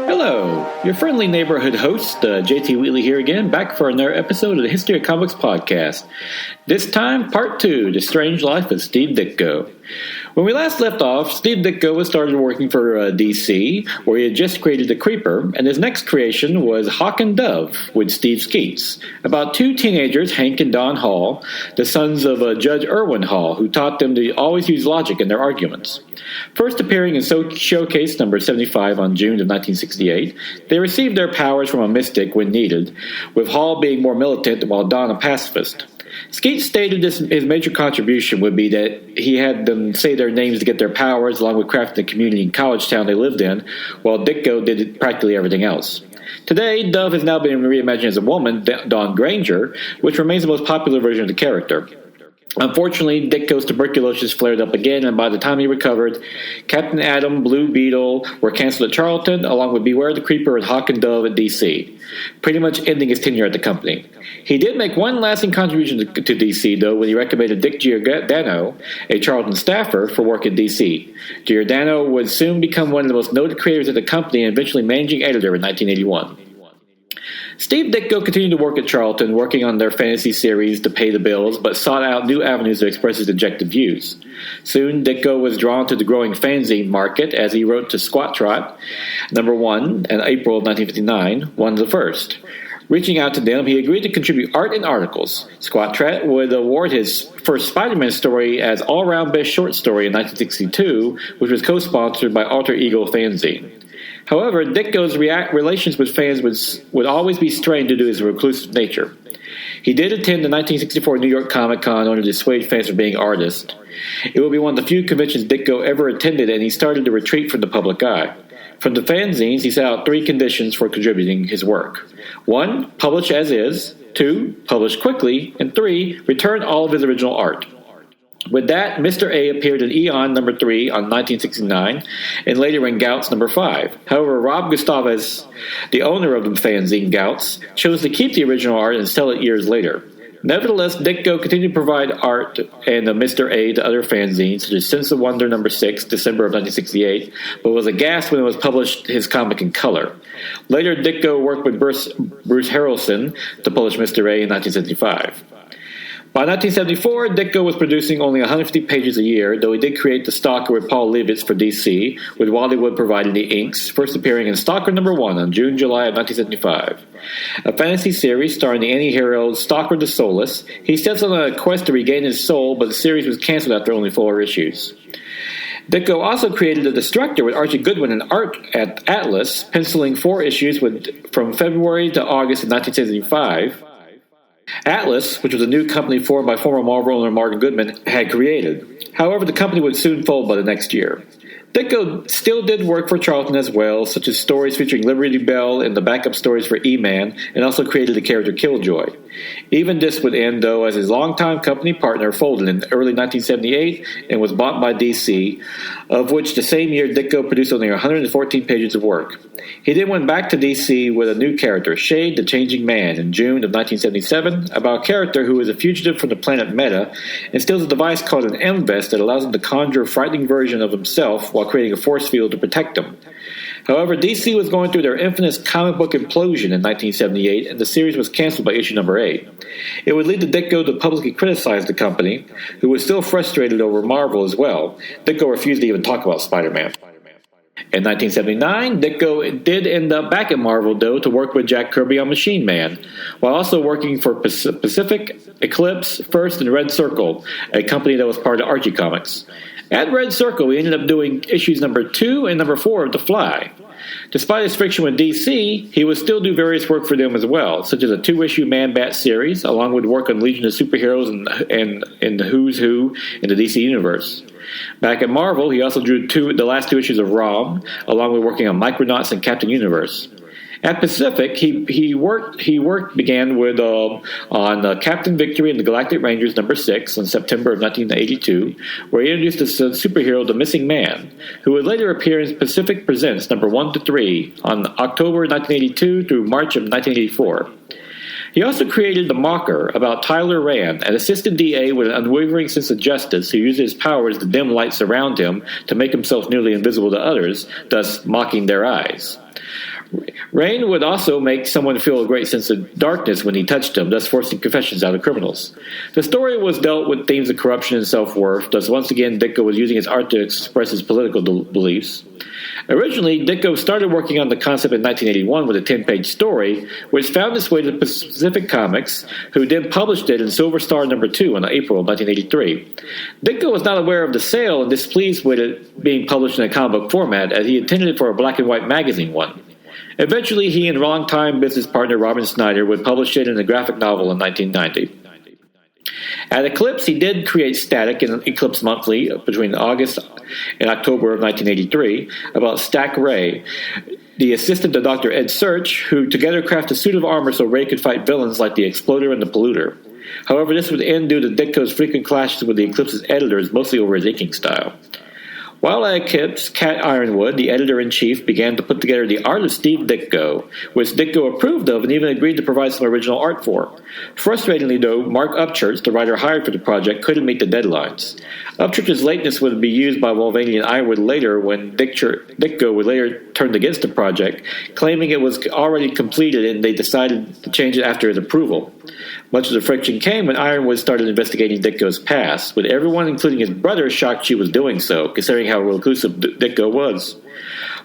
Hello, your friendly neighborhood host, JT Wheatley here again, back for another episode of the History of Comics podcast. This time, part 2, The Strange Life of Steve Ditko. When we last left off, Steve Ditko was started working for DC, where he had just created The Creeper, and his next creation was Hawk and Dove with Steve Skeets, about two teenagers, Hank and Don Hall, the sons of Judge Irwin Hall, who taught them to always use logic in their arguments. First appearing in Showcase number 75 on June of 1968, they received their powers from a mystic when needed, with Hall being more militant while Don a pacifist. Skeets stated his major contribution would be that he had them say their names to get their powers, along with crafting the community and college town they lived in, while Ditko did practically everything else. Today, Dove has now been reimagined as a woman, Dawn Granger, which remains the most popular version of the character. Unfortunately, Ditko's tuberculosis flared up again, and by the time he recovered, Captain Atom, Blue Beetle were canceled at Charlton, along with Beware the Creeper and Hawk and Dove at DC, pretty much ending his tenure at the company. He did make one lasting contribution to DC, though, when he recommended Dick Giordano, a Charlton staffer, for work at DC. Giordano would soon become one of the most noted creators at the company and eventually managing editor in 1981. Steve Ditko continued to work at Charlton, working on their fantasy series to pay the bills, but sought out new avenues to express his objective views. Soon, Ditko was drawn to the growing fanzine market as he wrote to Squat Trot, number 1, in April of 1959, one of the first. Reaching out to them, he agreed to contribute art and articles. Squat Trot would award his first Spider-Man story as all-round best short story in 1962, which was co-sponsored by Alter Ego Fanzine. However, Ditko's relations with fans would always be strained due to his reclusive nature. He did attend the 1964 New York Comic Con in order to dissuade fans from being artists. It would be one of the few conventions Ditko ever attended, and he started to retreat from the public eye. From the fanzines, he set out 3 conditions for contributing his work. 1, publish as is. 2, publish quickly. And 3, return all of his original art. With that, Mr. A appeared in Eon number 3 on 1969, and later in Gouts number 5. However, Rob Gustavus, the owner of the fanzine Gouts, chose to keep the original art and sell it years later. Nevertheless, Ditko continued to provide art and Mr. A to other fanzines, such as Sense of Wonder number 6, December of 1968, but was aghast when it was published his comic in color. Later, Ditko worked with Bruce Harrelson to publish Mr. A in 1975. By 1974, Ditko was producing only 150 pages a year, though he did create The Stalker with Paul Levitz for DC, with Wally Wood providing the inks, first appearing in Stalker number 1 on June-July of 1975. A fantasy series starring the anti-hero Stalker the Soulless, he sets on a quest to regain his soul, but the series was canceled after only 4 issues. Ditko also created The Destructor with Archie Goodwin and art at Atlas, penciling 4 issues from February to August of 1975. Atlas, which was a new company formed by former Marvel owner Martin Goodman, had created. However, the company would soon fold by the next year. Ditko still did work for Charlton as well, such as stories featuring Liberty Bell and the backup stories for E-Man, and also created the character Killjoy. Even this would end, though, as his longtime company partner folded in early 1978 and was bought by DC, of which the same year Ditko produced only 114 pages of work. He then went back to DC with a new character, Shade the Changing Man, in June of 1977, about a character who is a fugitive from the planet Meta and steals a device called an M-Vest that allows him to conjure a frightening version of himself while creating a force field to protect him. However, DC was going through their infamous comic book implosion in 1978, and the series was canceled by issue number 8. It would lead to Ditko to publicly criticize the company, who was still frustrated over Marvel as well. Ditko refused to even talk about Spider-Man. In 1979, Ditko did end up back at Marvel, though, to work with Jack Kirby on Machine Man, while also working for Pacific, Eclipse, First, and Red Circle, a company that was part of Archie Comics. At Red Circle, he ended up doing issues number 2 and number 4 of The Fly. Despite his friction with DC, he would still do various work for them as well, such as a 2-issue Man-Bat series, along with work on Legion of Superheroes and the Who's Who in the DC Universe. Back at Marvel, he also drew the last 2 issues of ROM, along with working on Micronauts and Captain Universe. At Pacific, he began with on Captain Victory and the Galactic Rangers number 6 in September of 1982, where he introduced the superhero The Missing Man, who would later appear in Pacific Presents number 1 to 3 on October 1982 through March of 1984. He also created The Mocker about Tyler Rand, an assistant DA with an unwavering sense of justice who uses his powers to dim lights around him to make himself nearly invisible to others, thus mocking their eyes. Rain would also make someone feel a great sense of darkness when he touched them, thus forcing confessions out of criminals. The story was dealt with themes of corruption and self-worth, thus once again Ditko was using his art to express his political beliefs. Originally, Ditko started working on the concept in 1981 with a 10-page story, which found its way to Pacific Comics, who then published it in Silver Star No. 2 in April of 1983. Ditko was not aware of the sale and displeased with it being published in a comic book format, as he intended it for a black and white magazine one. Eventually, he and longtime business partner Robin Snyder would publish it in a graphic novel in 1990. At Eclipse, he did create Static in Eclipse Monthly between August and October of 1983 about Stack Ray, the assistant to Dr. Ed Search, who together crafted a suit of armor so Ray could fight villains like the Exploder and the Polluter. However, this would end due to Ditko's frequent clashes with the Eclipse's editors, mostly over his inking style. While at Eclipse, Cat Ironwood, the editor-in-chief, began to put together the art of Steve Ditko, which Ditko approved of and even agreed to provide some original art for. Frustratingly, though, Mark Upchurch, the writer hired for the project, couldn't meet the deadlines. Upchurch's lateness would be used by Mulvaney and Ironwood later when Ditko would later turn against the project, claiming it was already completed and they decided to change it after his approval. Much of the friction came when Ironwood started investigating Ditko's past, with everyone, including his brother, shocked she was doing so, considering how reclusive Ditko was.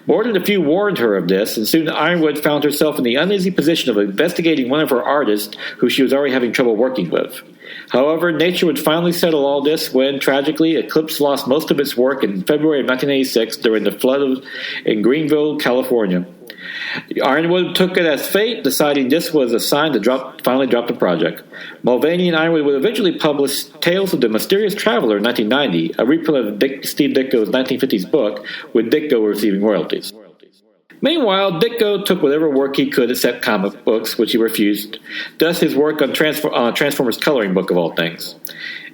More than a few warned her of this, and soon Ironwood found herself in the uneasy position of investigating one of her artists who she was already having trouble working with. However, nature would finally settle all this when, tragically, Eclipse lost most of its work in February of 1986 during the flood in Greenville, California. Ironwood took it as fate, deciding this was a sign to finally drop the project. Mulvaney and Ironwood would eventually publish Tales of the Mysterious Traveler in 1990, a reprint of Steve Ditko's 1950s book, with Ditko receiving royalties. Meanwhile, Ditko took whatever work he could except comic books, which he refused, thus his work on Transformers coloring book of all things.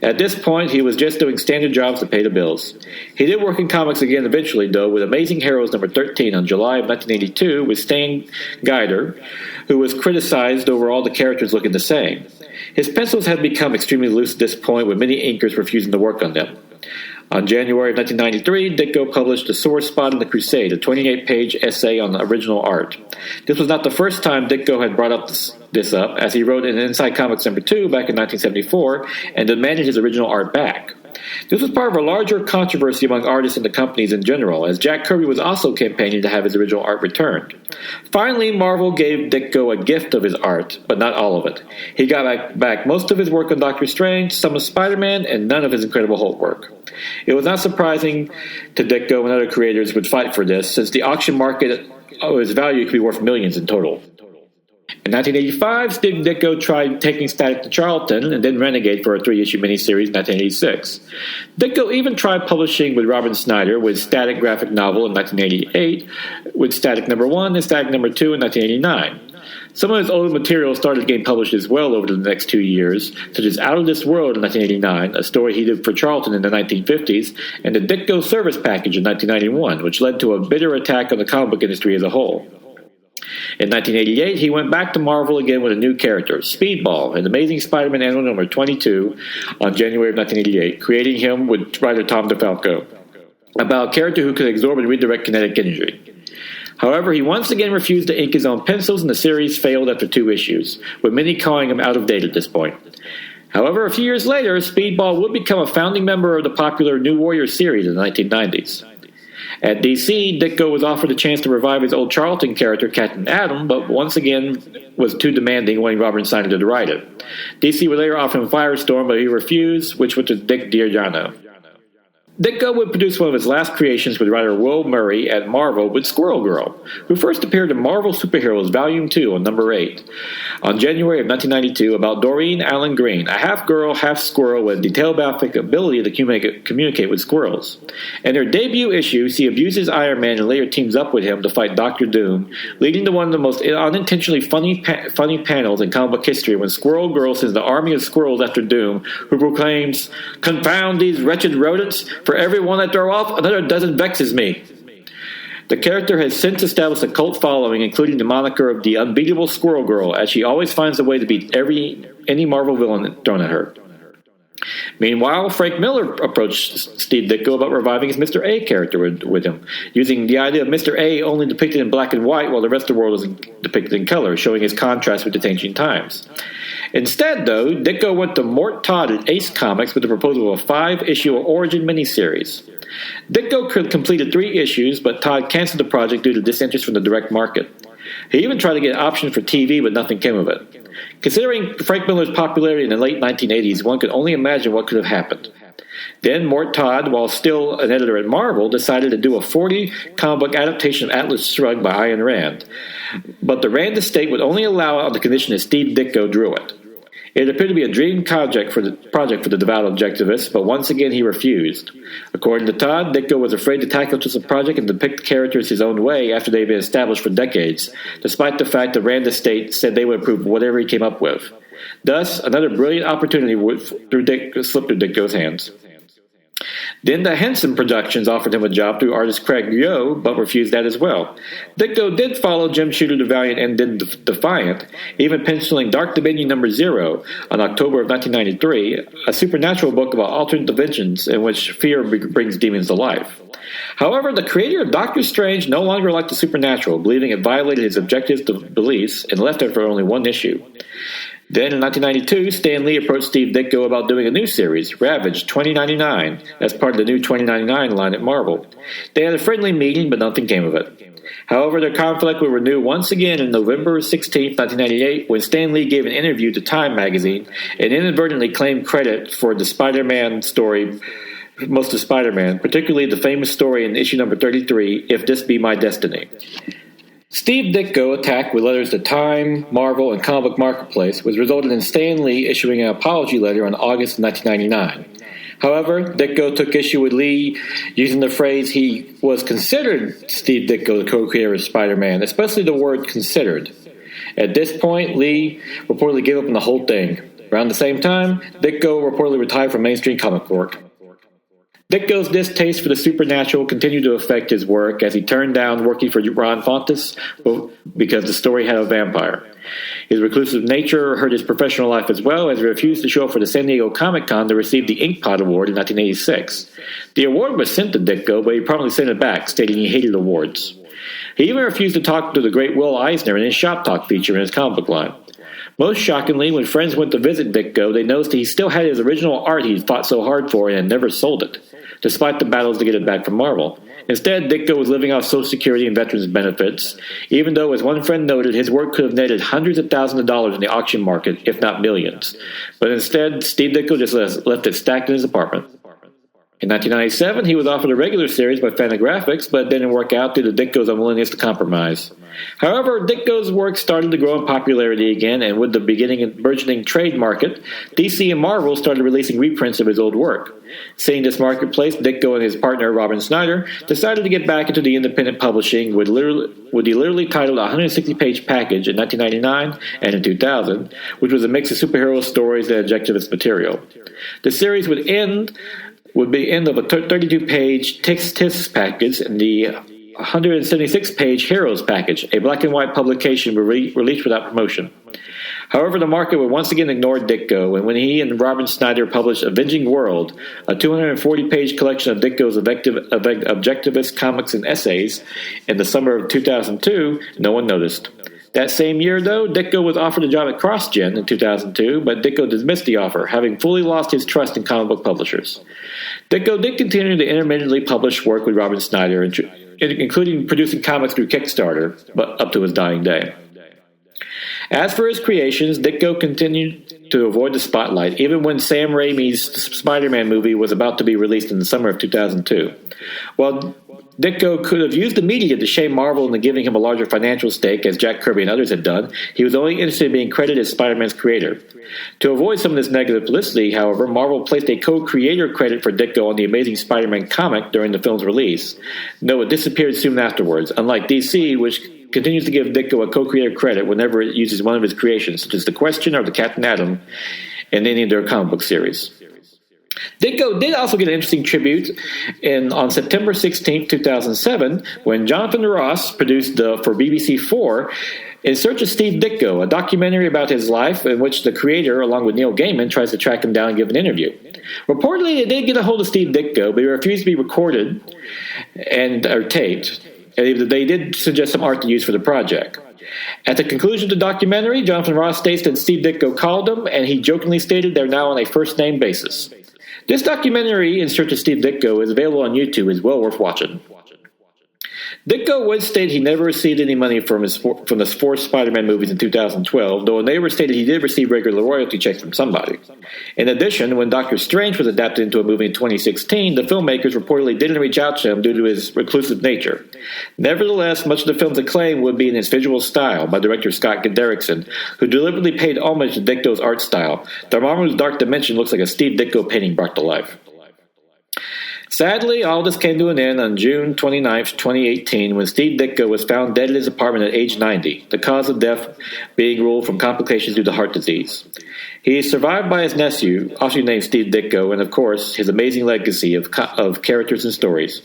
At this point, he was just doing standard jobs to pay the bills. He did work in comics again eventually, though, with Amazing Heroes number 13 on July of 1982 with Stan Geider, who was criticized over all the characters looking the same. His pencils had become extremely loose at this point, with many inkers refusing to work on them. On January of 1993, Ditko published The Sore Spot in the Crusade, a 28-page essay on the original art. This was not the first time Ditko had brought up this up, as he wrote in Inside Comics number 2 back in 1974 and demanded his original art back. This was part of a larger controversy among artists and the companies in general, as Jack Kirby was also campaigning to have his original art returned. Finally, Marvel gave Ditko a gift of his art, but not all of it. He got back most of his work on Doctor Strange, some of Spider-Man, and none of his Incredible Hulk work. It was not surprising to Ditko and other creators would fight for this, since the auction market, its value could be worth millions in total. In 1985, Steve Ditko tried taking Static to Charlton and then Renegade for a 3-issue miniseries in 1986. Ditko even tried publishing with Robin Snyder with Static graphic novel in 1988, with Static number 1 and Static number 2 in 1989. Some of his older material started getting published as well over the next 2 years, such as Out of This World in 1989, a story he did for Charlton in the 1950s, and the Ditko Service Package in 1991, which led to a bitter attack on the comic book industry as a whole. In 1988, he went back to Marvel again with a new character, Speedball, in Amazing Spider-Man Annual number 22 on January of 1988, creating him with writer Tom DeFalco, about a character who could absorb and redirect kinetic energy. However, he once again refused to ink his own pencils, and the series failed after 2 issues, with many calling him out of date at this point. However, a few years later, Speedball would become a founding member of the popular New Warrior series in the 1990s. At DC, Ditko was offered a chance to revive his old Charlton character, Captain Atom, but once again was too demanding, wanting Robin Snyder to write it. DC would later offer him Firestorm, but he refused, which went to Dick Giordano. Ditko would produce one of his last creations with writer Will Murray at Marvel with Squirrel Girl, who first appeared in Marvel Superheroes Volume 2 on number 8 on January of 1992 about Doreen Allen Green, a half-girl, half-squirrel with detail-graphic ability to communicate with squirrels. In her debut issue, she abuses Iron Man and later teams up with him to fight Doctor Doom, leading to one of the most unintentionally funny panels in comic book history when Squirrel Girl sends the army of squirrels after Doom, who proclaims, "Confound these wretched rodents! For every one I throw off, another dozen vexes me." The character has since established a cult following, including the moniker of the unbeatable Squirrel Girl, as she always finds a way to beat any Marvel villain thrown at her. Meanwhile, Frank Miller approached Steve Ditko about reviving his Mr. A character with him, using the idea of Mr. A only depicted in black and white while the rest of the world was depicted in color, showing his contrast with the changing times. Instead, though, Ditko went to Mort Todd at Ace Comics with the proposal of a 5-issue Origin miniseries. Ditko completed 3 issues, but Todd canceled the project due to disinterest from the direct market. He even tried to get options for TV, but nothing came of it. Considering Frank Miller's popularity in the late 1980s, one could only imagine what could have happened. Then Mort Todd, while still an editor at Marvel, decided to do a 40 comic book adaptation of Atlas Shrugged by Ayn Rand. But the Rand estate would only allow it on the condition that Steve Ditko drew it. It appeared to be a dream project for the devout objectivist, but once again he refused. According to Todd, Ditko was afraid to tackle just a project and depict characters his own way after they'd been established for decades, despite the fact the Rand estate said they would approve whatever he came up with. Thus, another brilliant opportunity slipped through Ditko's hands. Then the Henson Productions offered him a job through artist Craig Yo, but refused that as well. Ditko did follow Jim Shooter the Valiant and did Defiant, even penciling Dark Dominion No. 0 on October of 1993, a supernatural book about alternate dimensions in which fear brings demons to life. However, the creator of Doctor Strange no longer liked the supernatural, believing it violated his objectivist beliefs, and left it for only 1 issue. Then, in 1992, Stan Lee approached Steve Ditko about doing a new series, Ravage 2099, as part of the new 2099 line at Marvel. They had a friendly meeting, but nothing came of it. However, their conflict would renew once again on November 16, 1998, when Stan Lee gave an interview to Time magazine and inadvertently claimed credit for the Spider-Man story, most of Spider-Man, particularly the famous story in issue number 33, If This Be My Destiny. Steve Ditko attacked with letters to Time, Marvel, and Comic Book Marketplace, which resulted in Stan Lee issuing an apology letter in August 1999. However, Ditko took issue with Lee using the phrase he was considered Steve Ditko, the co-creator of Spider-Man, especially the word considered. At this point, Lee reportedly gave up on the whole thing. Around the same time, Ditko reportedly retired from mainstream comic work. Ditko's distaste for the supernatural continued to affect his work as he turned down working for Ron Fontes because the story had a vampire. His reclusive nature hurt his professional life as well, as he refused to show up for the San Diego Comic-Con to receive the Inkpot Award in 1986. The award was sent to Ditko, but he promptly sent it back, stating he hated awards. He even refused to talk to the great Will Eisner in his Shop Talk feature in his comic book line. Most shockingly, when friends went to visit Ditko, they noticed he still had his original art he fought so hard for and had never sold it, despite the battles to get it back from Marvel. Instead, Ditko was living off Social Security and veterans benefits, even though, as one friend noted, his work could have netted hundreds of thousands of dollars in the auction market, if not millions. But instead, Steve Ditko just left it stacked in his apartment. In 1997, he was offered a regular series by Fantagraphics, but it didn't work out due to Ditko's unwillingness to compromise. However, Ditko's work started to grow in popularity again, and with the beginning of burgeoning trade market, DC and Marvel started releasing reprints of his old work. Seeing this marketplace, Ditko and his partner Robin Snyder decided to get back into the independent publishing with the literally titled 160-page package in 1999 and in 2000, which was a mix of superhero stories and objectivist material. The series would be the end of a 32-page Tisk package and the 176-page Heroes package, a black and white publication released without promotion. However, the market would once again ignore Ditko, and when he and Robin Snyder published Avenging World, a 240-page collection of Ditko's objectivist comics and essays, in the summer of 2002, no one noticed. That same year, though, Ditko was offered a job at CrossGen in 2002, but Ditko dismissed the offer, having fully lost his trust in comic book publishers. Ditko did continue to intermittently publish work with Robin Snyder, including producing comics through Kickstarter, but up to his dying day. As for his creations, Ditko continued to avoid the spotlight, even when Sam Raimi's Spider-Man movie was about to be released in the summer of 2002. While Ditko could have used the media to shame Marvel into giving him a larger financial stake, as Jack Kirby and others had done, he was only interested in being credited as Spider-Man's creator. To avoid some of this negative publicity, however, Marvel placed a co-creator credit for Ditko on the Amazing Spider-Man comic during the film's release, though it disappeared soon afterwards, unlike DC, which continues to give Ditko a co-creator credit whenever it uses one of his creations, such as the Question or the Captain Atom in any of their comic book series. Ditko did also get an interesting tribute on September 16, 2007, when Jonathan Ross produced for BBC4 In Search of Steve Ditko, a documentary about his life in which the creator, along with Neil Gaiman, tries to track him down and give an interview. Reportedly, they did get a hold of Steve Ditko, but he refused to be recorded or taped, and they did suggest some art to use for the project. At the conclusion of the documentary, Jonathan Ross states that Steve Ditko called him, and he jokingly stated they're now on a first-name basis. This documentary, In Search of Steve Ditko, is available on YouTube and is well worth watching. Ditko would state he never received any money from the 4 Spider-Man movies in 2012, though a neighbor stated he did receive regular royalty checks from somebody. In addition, when Doctor Strange was adapted into a movie in 2016, the filmmakers reportedly didn't reach out to him due to his reclusive nature. Nevertheless, much of the film's acclaim would be in its visual style by director Scott Derrickson, who deliberately paid homage to Ditko's art style. Dormammu's Dark Dimension looks like a Steve Ditko painting brought to life. Sadly, all this came to an end on June 29, 2018, when Steve Ditko was found dead in his apartment at age 90, the cause of death being ruled from complications due to heart disease. He is survived by his nephew, also named Steve Ditko, and of course, his amazing legacy of characters and stories.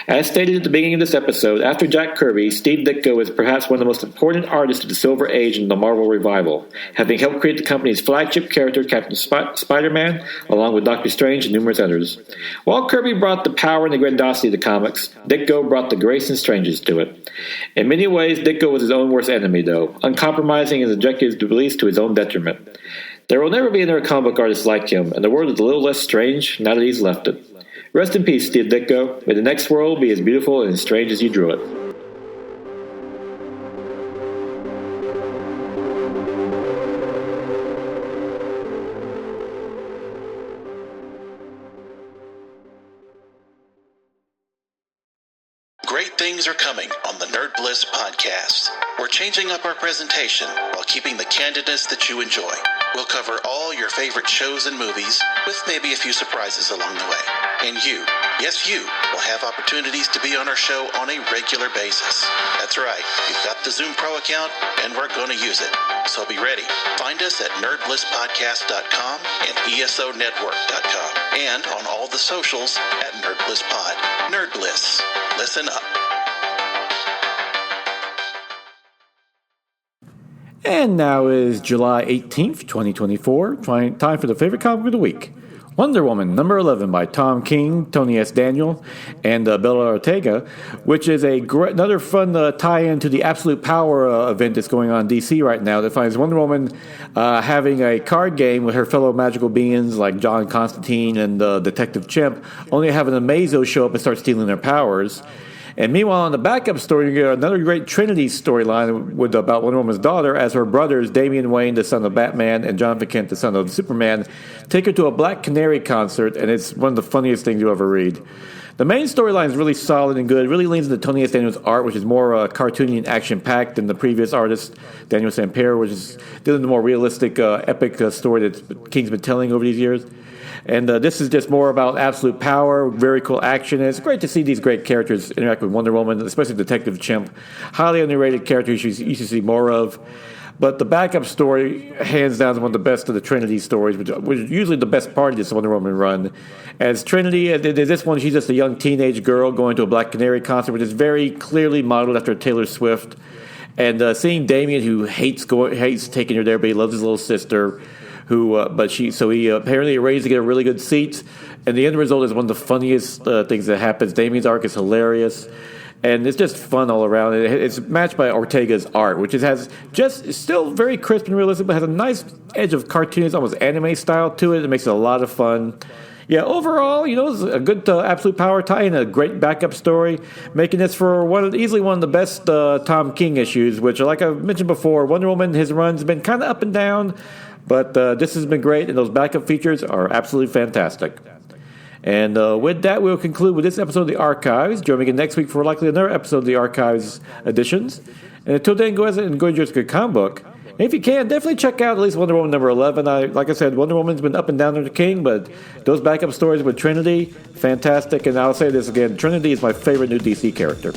As stated at the beginning of this episode, after Jack Kirby, Steve Ditko is perhaps one of the most important artists of the Silver Age in the Marvel Revival, having helped create the company's flagship character, Captain Spider-Man, along with Doctor Strange and numerous others. While Kirby brought the power and the grandiosity to the comics, Ditko brought the grace and strangeness to it. In many ways, Ditko was his own worst enemy, though, uncompromising in his objectives to release to his own detriment. There will never be another comic book artist like him, and the world is a little less strange now that he's left it. Rest in peace, Steve Ditko. May the next world be as beautiful and as strange as you drew it. Great things are coming on the Nerd Bliss podcast. We're changing up our presentation while keeping the candidness that you enjoy. We'll cover all your favorite shows and movies, with maybe a few surprises along the way. And you, yes you, will have opportunities to be on our show on a regular basis. That's right, you've got the Zoom Pro account, and we're going to use it. So be ready. Find us at nerdblisspodcast.com and esonetwork.com, and on all the socials at NerdBlissPod. Nerd Bliss. Listen up. And now is July 18th, 2024. Time for the favorite comic of the week. Wonder Woman, number 11 by Tom King, Tony S. Daniel, and Bella Ortega, which is another fun tie-in to the Absolute Power event that's going on in DC right now that finds Wonder Woman having a card game with her fellow magical beings like John Constantine and Detective Chimp, only having a Mazo show up and start stealing their powers. And meanwhile, on the backup story, you get another great Trinity storyline about Wonder Woman's daughter, as her brothers, Damian Wayne, the son of Batman, and Jonathan Kent, the son of Superman, take her to a Black Canary concert, and it's one of the funniest things you ever read. The main storyline is really solid and good. It really leans into Tony S. Daniel's art, which is more cartoony and action-packed than the previous artist, Daniel Sampere, which is dealing with the more realistic, epic story that King's been telling over these years. And this is just more about absolute power, very cool action. And it's great to see these great characters interact with Wonder Woman, especially Detective Chimp. Highly underrated character you should see more of. But the backup story, hands down, is one of the best of the Trinity stories, which is usually the best part of this Wonder Woman run. As Trinity, this one, she's just a young teenage girl going to a Black Canary concert, which is very clearly modeled after Taylor Swift. And seeing Damien, who hates taking her there, but he loves his little sister, so he apparently arranged to get a really good seat, and the end result is one of the funniest things that happens. Damien's arc is hilarious, and it's just fun all around. It's matched by Ortega's art, which has still very crisp and realistic, but has a nice edge of cartoonist, almost anime style to it. It makes it a lot of fun. Yeah, overall, it's a good Absolute Power tie-in, a great backup story, making this for easily one of the best Tom King issues, which, like I mentioned before, Wonder Woman, his run's been kind of up and down, but this has been great, and those backup features are absolutely fantastic. And with that, we'll conclude with this episode of The Archives. Join me again next week for likely another episode of The Archives editions. And until then, go ahead and enjoy your good comic book. And if you can, definitely check out at least Wonder Woman number 11. Like I said, Wonder Woman's been up and down under King, but those backup stories with Trinity, fantastic. And I'll say this again, Trinity is my favorite new DC character.